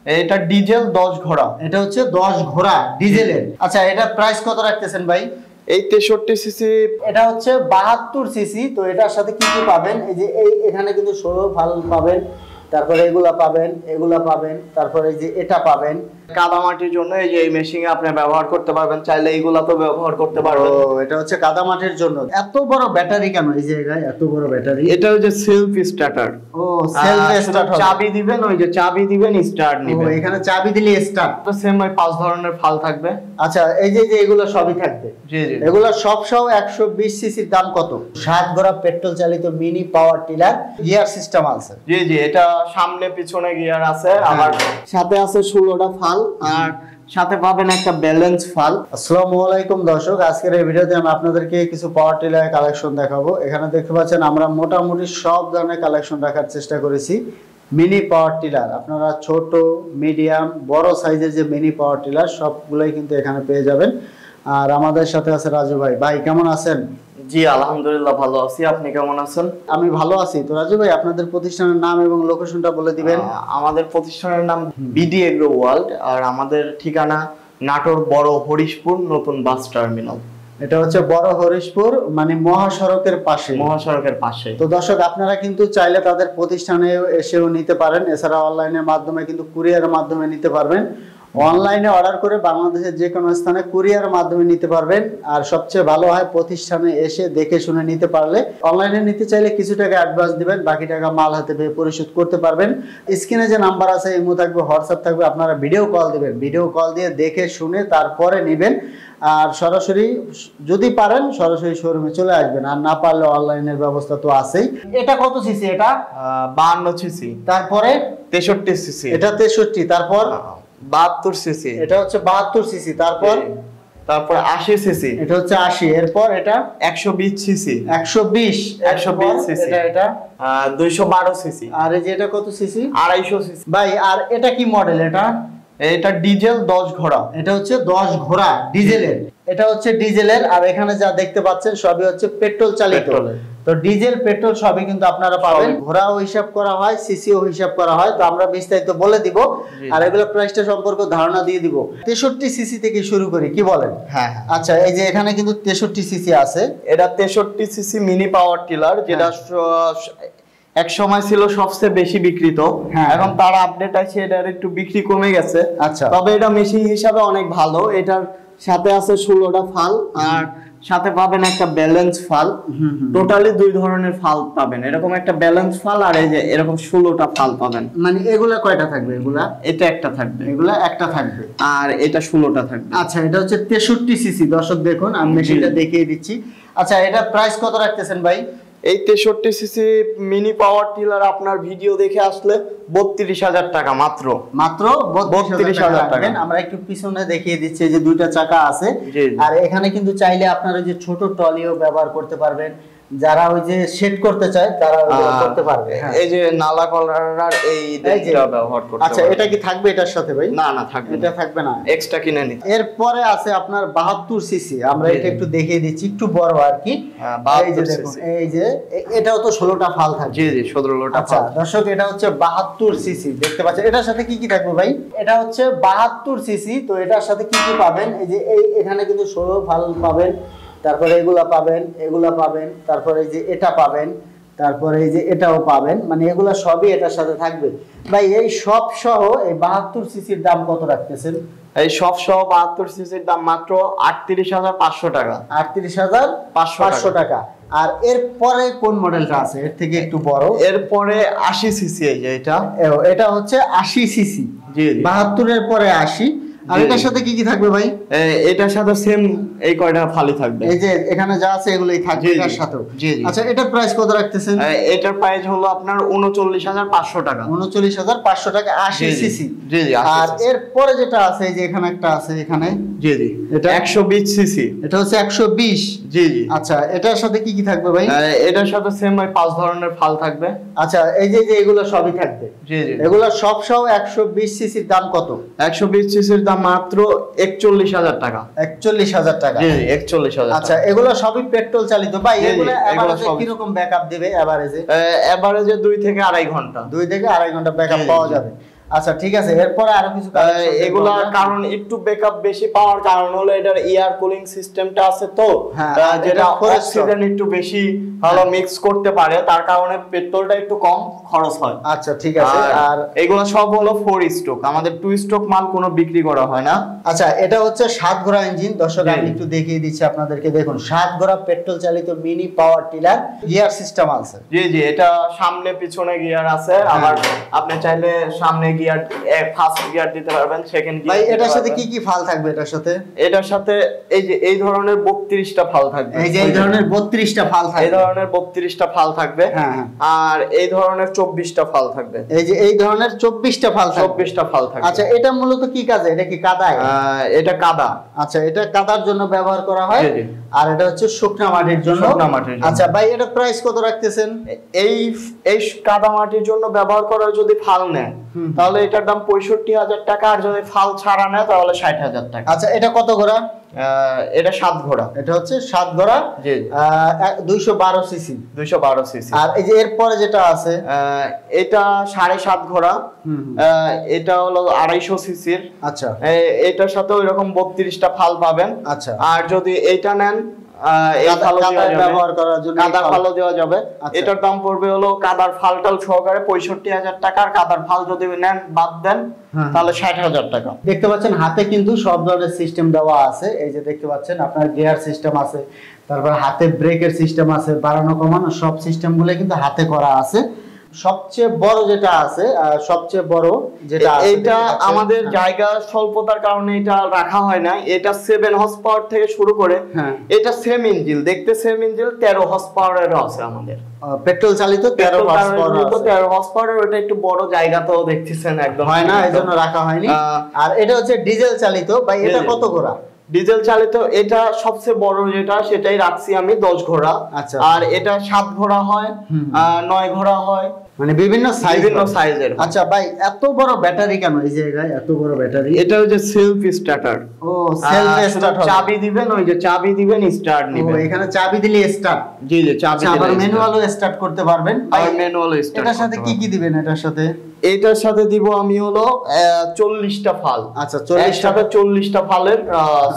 এটা ডিজেল 10 ঘোড়া। এটা হচ্ছে 10 ঘোড়া ডিজেলের। আচ্ছা, এটা প্রাইস কত রাখতেছেন ভাই? এই 63 সিসি। এটা হচ্ছে 72 সিসি। তো এটার সাথে কি কি পাবেন? এই যে এখানে কিন্তু 16 ভাল পাবেন, তারপরে এগুলা পাবেন, এগুলা পাবেন, তারপরে এই যে এটা পাবেন। কাদামাটির জন্য এই যে এই মেশিনে আপনি ব্যবহার করতে পারবেন, চাইলে এইগুলা তো ব্যবহার করতে পারবেন। ও, এটা হচ্ছে কাদামাটির জন্য। এত বড় ব্যাটারি কেন এই জায়গায়? এত বড় ব্যাটারি। এটা ওই যে সেলফ স্টার্টার। ও, সেলফ স্টার্ট হবে। চাবি দিবেন, ওই যে চাবি দিবেন, স্টার্ট নেবেন। ও, এখানে চাবি দিলে স্টার্ট। তো সেম ওই 5 ধরনের ফাল থাকবে। আচ্ছা, এই যে এগুলো সবই থাকবে। জি জি। এগুলো সব সহ 120 সিসির দাম কত? 7 ঘোড়া পেট্রোল চালিত mini power tiller, gear system আছে। জি জি, এটা সামনে পিছনে গিয়ার আছে, আবার সাথে আছে 16টা ফাল, আর সাথে পাবেন একটা ব্যালেন্স ফাল। আসসালামু আলাইকুম দর্শক, আজকের এই ভিডিওতে আমি আপনাদেরকে কিছু পাওয়ার টিলার কালেকশন দেখাবো। এখানে দেখতে পাচ্ছেন আমরা মোটামুটি সব ধরনের কালেকশন রাখার চেষ্টা করেছি। মিনি পাওয়ার টিলার, আপনারা ছোট, মিডিয়াম, বড় সাইজের যে মিনি পাওয়ার টিলার সবগুলোই কিন্তু এখানে পেয়ে যাবেন। আর আমাদের সাথে আছে রাজু ভাই। ভাই কেমন আছেন? জি আলহামদুলিল্লাহ ভালো আছি, আপনি কেমন আছেন? আমি ভালো আছি। তো রাজু ভাই, আপনাদের প্রতিষ্ঠানের নাম এবং লোকেশনটা বলে দিবেন। আমাদের প্রতিষ্ঠানের নাম বিডি এগ্রো ওয়ার্ল্ড, আর আমাদের ঠিকানা নাটোর বড় হরিশপুর নতুন বাস টার্মিনাল। এটা হচ্ছে বড় হরিশপুর, মানে মহাসড়কের পাশে। মহাসড়কের পাশে। তো দর্শক, আপনারা কিন্তু চাইলে তাদের প্রতিষ্ঠানে এসেও নিতে পারেন, এছাড়া অনলাইনের মাধ্যমে কিন্তু কুরিয়ারের মাধ্যমে নিতে পারবেন। অনলাইনে অর্ডার করে বাংলাদেশের যে কোনো স্থানে কুরিয়ারের মাধ্যমে নিতে পারবেন। আর সবচেয়ে ভালো হয় প্রতিষ্ঠানে এসে দেখে শুনে নিতে পারলে। অনলাইনে নিতে চাইলে কিছু টাকা অ্যাডভান্স দিবেন, বাকি টাকা মাল হাতে পেয়ে পরিশোধ করতে পারবেন। স্ক্রিনে যে নাম্বার আছে, ইমো থাকবে, হোয়াটসঅ্যাপ থাকবে, আপনারা ভিডিও কল দিবেন। ভিডিও কল দিয়ে দেখে শুনে তারপরে নেবেন। আর সরাসরি যদি পারেন সরাসরি শোরুমে চলে আসবেন, আর না পারলে অনলাইনের ব্যবস্থা তো আছেই। এটা কত সিসি? এটা 52 সিসি। তারপরে 63 সিসি। এটা 63। তারপর 72 সিসি। এটা হচ্ছে 72 সিসি। তারপর 80 সিসি। এটা হচ্ছে 80। এরপর এটা 120 সিসি। 120 সিসি। এটা 212 সিসি। আর এই যে এটা কত সিসি? 250 সিসি। ভাই, আর এটা কি মডেল? এটা ডিজেল 10 ঘোড়া। এটা হচ্ছে 10 ঘোড়া ডিজেলের। এটা হচ্ছে ডিজেলের, আর এখানে যা দেখতে পাচ্ছেন সবই হচ্ছে পেট্রোল চালিত। তো ডিজেল পেট্রোল সবই কিন্তু আপনারা পাবেন। ঘোড়াও হিসাব করা হয়, সিসিও হিসাব করা হয়। তো আমরা বিস্তারিত বলে দিব, আর এগুলো প্রাইসটা সম্পর্কে ধারণা দিয়ে দিব। 63 সিসি থেকে শুরু করি, কি বলেন? হ্যাঁ। আচ্ছা, এই যে এখানে কিন্তু 63 সিসি আছে। এটা 63 সিসি মিনি পাওয়ার টিলার, যেটা এক সময় ছিল সবচেয়ে বেশি বিক্রিত। এখন তার আপডেট আছে, এটার একটু বিক্রি কমে গেছে। আচ্ছা, তবে এটা মেশিন হিসাবে অনেক ভালো। এটার সাথে আছে 16টা ফাল, আর সাথে পাবেন একটা ব্যালেন্স ফাল। টোটালি 2 ধরনের ফাল পাবেন, এরকম একটা ব্যালেন্স ফাল, আর এই যে এরকম 16টা ফাল পাবেন। মানে এগুলা কয়টা থাকবে? এটা একটা থাকবে, এগুলা একটা থাকবে, আর এটা 16টা থাকবে। আচ্ছা, এটা হচ্ছে 63 সিসি। দর্শক দেখুন, আমি মেশিনটা দেখিয়ে দিচ্ছি। আচ্ছা, এটা প্রাইস কত রাখতেছেন ভাই? এই 63 সিসি মিনি পাওয়ার টিলার আপনার ভিডিও দেখে আসলে 32,000 টাকা মাত্র। 32,000 টাকা। আমরা একটু পিছনে দেখিয়ে দিচ্ছি যে দুইটা চাকা আছে। আর এখানে কিন্তু চাইলে আপনারা যে ছোট ট্রলিও ব্যবহার করতে পারবেন। যারা ওই যে সেট করতে চায় তারা করতে পারবে। এই যে নালা কলার এই দিকটা ব্যবহার করতে। আচ্ছা, এটা কি থাকবে এটার সাথে ভাই? না থাকবে, এটা থাকবে না, এক্সট্রা কিনে নিতে। এরপরে আছে আপনার 72 সিসি। আমরা এটা একটু দেখিয়ে দিচ্ছি, একটু বড় আর কি। এই যে দেখুন, এই যে এটাও তো 16টা ফাল থাকবে। জি 16টা আচ্ছা দর্শক, এটা হচ্ছে 72 সিসি। দেখতে পাচ্ছেন এটার সাথে কি কি থাকবে ভাই? এটা হচ্ছে 72 সিসি। তো এটার সাথে কি কি পাবেন? এই যে এখানে কিন্তু 16 ফাল পাবেন, তারপরে এগুলা পাবেন, এগুলা পাবেন, তারপরে এই যে এটা পাবেন, তারপরে এই যে এটাও পাবেন। মানে এগুলা সবই এটার সাথে থাকবে। ভাই, এই সব সহ এই 72 সিসির দাম কত রাখতেছেন? এই সব সহ 72 সিসির দাম মাত্র 38,500 টাকা। 38,500 টাকা। আর এরপরে কোন মডেলটা আছে এর থেকে একটু বড়? এরপরে 80 সিসি। এই যে এটা হচ্ছে 80 সিসি। জি 72 এর পরে 80। আর এটার সাথে কি কি থাকবে ভাই? এটার সাথে সেম এই কয়টা ফালি থাকবে। এই যে এখানে যা আছে এগুলাই থাকবে এটার সাথেও। আচ্ছা, এটার প্রাইস কত রাখতেছেন? এটার প্রাইস হলো আপনার 39,500 টাকা। 39,500 টাকা 80 সিসি। জি। আর এরপরে যেটা আছে, এই যে এখানে একটা আছে, এখানে জি এটা 120 সিসি। এটা হচ্ছে 120। জি। আচ্ছা, এটার সাথে কি কি থাকবে ভাই? এটার সাথে সেম ওই 5 ধরনের ফাল থাকবে। আচ্ছা, এই যে এগুলো সবই থাকবে। জি এগুলো সব সহ 120 সিসির দাম কত? 120 সিসির দাম মাত্র 41,000 টাকা। 41,000 টাকা। জি 41,000। আচ্ছা, এগুলো সবই পেট্রোল চালিত ভাই। এগুলো এভারেজে কি রকম ব্যাকআপ দিবে? এভারেজে 2 থেকে আড়াই ঘন্টা। 2 থেকে আড়াই ঘন্টা ব্যাকআপ পাওয়া যাবে। আচ্ছা ঠিক আছে, এরপরে আরো কিছু এগুলা কারণ একটু ব্যাকআপ বেশি পাওয়ার কারণ হলো এটার এয়ার কুলিং সিস্টেমটা আছে তো, যেটা অক্সিজেন একটু বেশি ভালো মিক্স করতে পারে, তার কারণে পেট্রোলটা একটু কম খরচ হয়। আচ্ছা ঠিক আছে। আর এগুলো সব হলো 4 স্ট্রোক, আমাদের 2 স্ট্রোক মাল কোনো বিক্রি করা হয় না। আচ্ছা এটা হচ্ছে 7 ঘোড়া ইঞ্জিন। দর্শক আমি একটু দেখিয়ে দিচ্ছি আপনাদেরকে, দেখুন 7 ঘোড়া পেট্রোল চালিত mini power tiller, gear system আছে। জি জি, এটা সামনে পিছনে গিয়ার আছে, আবার আপনি চাইলে সামনে গিয়ার ফার্স্ট গিয়ার দিতে পারবেন, সেকেন্ড গিয়ার। ভাই এটার সাথে কি কি ফাল থাকবে এটার সাথে? এটার সাথে এই যে এই ধরনের 32টা ফাল থাকবে, এই যে এই ধরনের 32টা ফাল থাকবে, এই ধরনের 32টা ফাল থাকবে। আর এই ধরনের 24টা ফাল থাকবে, এই যে এই ধরনের 24টা ফাল থাকবে, 24টা ফাল থাকবে। আচ্ছা এটা মূলত কি কাজে? এটা কি কাদায়? এটা কাদা। আচ্ছা এটা কাদার জন্য ব্যবহার করা হয়, আর এটা হচ্ছে শুকনা মাটির জন্য। আচ্ছা ভাই এটা প্রাইস কত রাখতেছেন? এই এই কাদা মাটির জন্য ব্যবহার করা যদি ফাল নেয় তাহলে এটার দাম 65,000 টাকা, আর যদি ফাল ছাড়া নেয় তাহলে 60,000 টাকা। আচ্ছা এটা কত ঘোড়া? এটা 7 ঘোড়া। এটা হচ্ছে 7 ঘোড়া, জি 212 সিসি। 212 সিসি। আর এই যে এরপরে যেটা আছে এটা 7.5 ঘোড়া, এটা হলো 250 সিসির। আচ্ছা এটার সাথে ওইরকম 32টা ফাল পাবেন। আচ্ছা আর যদি এইটা নেন কাদার ফালও দেওয়া যাবে। এটার দাম পড়বে হলো কাদার ফালটাল সহকারে 65,000 টাকা, আর কাদার ফাল যদি নেন বাদ দেন তাহলে 60,000 টাকা। দেখতে পাচ্ছেন হাতে কিন্তু সব ধরনের সিস্টেম দেওয়া আছে, এই যে দেখতে পাচ্ছেন আপনার গিয়ার সিস্টেম আছে, তারপর হাতে ব্রেকের সিস্টেম আছে, বাড়ানো কমানো সব সিস্টেম গুলো কিন্তু হাতে করা আছে। সবচেয়ে বড় যেটা আছে, সবচেয়ে বড় যেটা এটা আমাদের জায়গা স্বল্পতার কারণে এটা রাখা হয় না। এটা 7 হর্স পাওয়ার থেকে শুরু করে, এটা সেম ইঞ্জিন, দেখতে সেম ইঞ্জিন, 13 হর্স পাওয়ারের আছে আমাদের পেট্রোল চালিত 13 হর্স পাওয়ারের। ওটা একটু বড় জায়গা তো দেখতেছেন একদম হয় না, এজন্য রাখা হয়নি। আর এটা হচ্ছে ডিজেল চালিত, ভাই এটা কত ঘোড়া? ডিজেল চালিত এটা সবচেয়ে বড় যেটা সেটাই রাখছি আমি 10 ঘোড়া। আচ্ছা আর এটা 7 ঘোড়া হয়, 9 ঘোড়া হয়, মানে বিভিন্ন সাইজের। আচ্ছা ভাই এত বড় ব্যাটারি কেন এই জায়গায়? এত বড় ব্যাটারি এটা হচ্ছে সেলফ স্টার্টার। ও সেলফ স্টার্ট, চাবি দিবেন, ওই যে চাবি দিবেন স্টার্ট নিবেন। ও এখানে চাবি দিলে স্টার্ট? জি জি, চাবি দিলে আবার ম্যানুয়ালও স্টার্ট করতে পারবেন। আর ম্যানুয়াল স্টার্ট। এটার সাথে কি কি দিবেন এটার সাথে? এটার সাথে দিব আমি হলো 40টা ফাল। আচ্ছা 40টা ফালের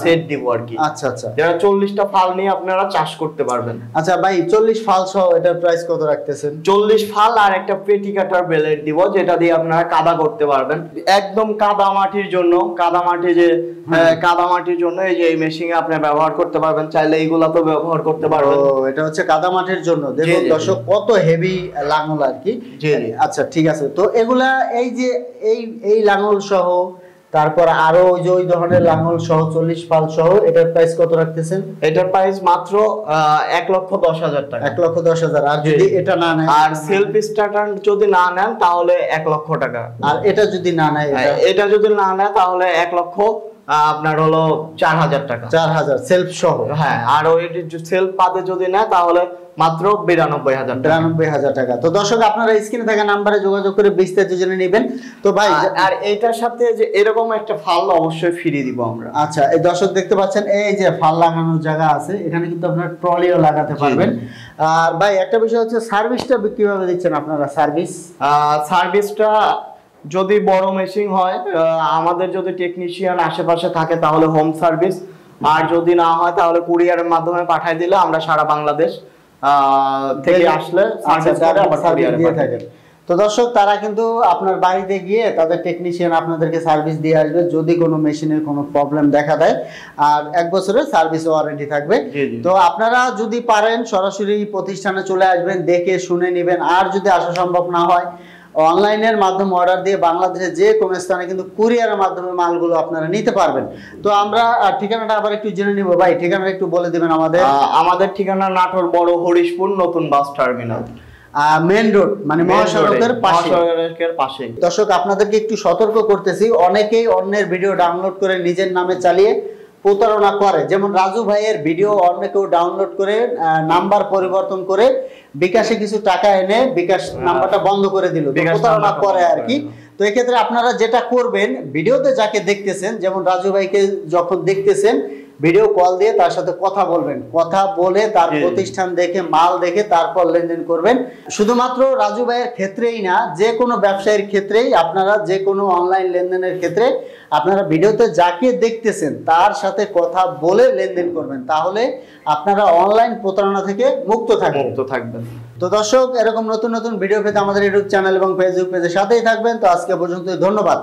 সেট দিব আর কি। আচ্ছা আচ্ছা, যারা 40টা ফাল নিয়ে আপনারা চাষ করতে পারবেন। আচ্ছা ভাই 40 ফাল সহ এটার প্রাইস কত রাখতেছেন? 40 ফাল আর একটা পেটি কাটার বেলেট দিব, যেটা দিয়ে আপনারা কাদা করতে পারবেন। একদম কাদা মাটির জন্য, কাদা মাটির জন্য এই যে এই মেশিনে আপনি ব্যবহার করতে পারবেন, চাইলে এইগুলা তো ব্যবহার করতে পারবেন। ও এটা হচ্ছে কাদা মাটির জন্য। দেখুন দর্শক কত হেভি লাঙল আর কি। জি জি, আচ্ছা ঠিক আছে। তো এগুলা এই যে এই লাঙল সহ, তারপর আরো ওই ধরনের লাঙল সহ 40 ফাল সহ এটার প্রাইস কত রাখতেছেন? এটার প্রাইস মাত্র 1,10,000 টাকা। 1,10,000। আর যদি এটা না নেন, আর সেলফ স্টার্টার যদি না নেন তাহলে 1 লক্ষ টাকা। আর এটা যদি না নেয়, এটা যদি না নেয় তাহলে 1 লক্ষ আপনার হলো 4,000 টাকা। 4,000 সেলফ সহ। হ্যাঁ, আর ওই সেলফ বাদে যদি নেয় তাহলে মাত্র 92,000 টাকা। তো দর্শক আপনারা স্ক্রিনে থাকা নম্বরে যোগাযোগ করে বিস্তারিত জেনে নেবেন। তো ভাই আর এইটার সাথে যে এরকম একটা ফাল অবশ্যই ফ্রি দিব আমরা। আচ্ছা এই দর্শক দেখতে পাচ্ছেন এই যে ফাল লাগানোর জায়গা আছে, এখানে কিন্তু আপনারা ট্রলিও লাগাতে পারবেন। আর ভাই একটা বিষয় হচ্ছে সার্ভিসটা কিভাবে দিচ্ছেন আপনারা? সার্ভিসটা যদি বড় মেশিন হয়, আমাদের যদি টেকনিশিয়ান আশেপাশে থাকে তাহলে হোম সার্ভিস, আর যদি না হয় তাহলে কুরিয়ারের মাধ্যমে পাঠিয়ে দিলে আমরা সারা বাংলাদেশ থেকে আসলে সার্ভিস দিয়ে থাকেন। তো দর্শক তারা কিন্তু আপনার বাড়িতে গিয়ে তাদের টেকনিশিয়ান আপনাদেরকে সার্ভিস দিয়ে আসবে যদি কোনো মেশিনের কোনো প্রবলেম দেখা দেয়, আর 1 বছরের সার্ভিস ওয়ারেন্টি থাকবে। তো আপনারা যদি পারেন সরাসরি প্রতিষ্ঠানে চলে আসবেন, দেখে শুনে নেবেন। আর যদি আসা সম্ভব না হয় অনলাইনের মাধ্যমে অর্ডার দিয়ে বাংলাদেশের যে কোনো স্থানে কিন্তু কুরিয়ারের মাধ্যমে মালগুলো আপনারা নিতে পারবেন। তো আমরা ঠিকানাটা আবার একটু জেনে নিব। ভাই ঠিকানাটা একটু বলে দিবেন আমাদের। আমাদের ঠিকানা নাটোর বড় হরিশপুর নতুন বাস টার্মিনাল, মেইন রোড, মানে মহাসড়কের পাশে। দর্শক আপনাদেরকে একটু সতর্ক করতেছি, অনেকেই অন্যের ভিডিও ডাউনলোড করে নিজের নামে চালিয়ে প্রতারণা করে। যেমন রাজু ভাইয়ের ভিডিও অন্য কেউ ডাউনলোড করে নাম্বার পরিবর্তন করে বিকাশে কিছু টাকা এনে বিকাশ নাম্বারটা বন্ধ করে দিল, প্রতারণা করে আর কি। তো এক্ষেত্রে আপনারা যেটা করবেন, ভিডিওতে যাকে দেখতেছেন, যেমন রাজু ভাইকে যখন দেখতেছেন ভিডিও কল দিয়ে তার সাথে কথা বলবেন, কথা বলে তার প্রতিষ্ঠান দেখে মাল দেখে তারপর লেনদেন করবেন। শুধুমাত্র রাজু ভাইয়ের ক্ষেত্রেই না, যে কোনো ব্যবসায়ীর ক্ষেত্রেই আপনারা যে কোনো অনলাইন লেনদেনের ক্ষেত্রে আপনারা ভিডিওতে যাকে দেখতেছেন তার সাথে কথা বলে লেনদেন করবেন, তাহলে আপনারা অনলাইন প্রতারণা থেকে মুক্ত থাকবেন। তো দর্শক, এরকম নতুন নতুন ভিডিও পেতে আমাদের ইউটিউব চ্যানেল এবং ফেসবুক পেজের সাথেই থাকবেন। তো আজকে পর্যন্ত ধন্যবাদ।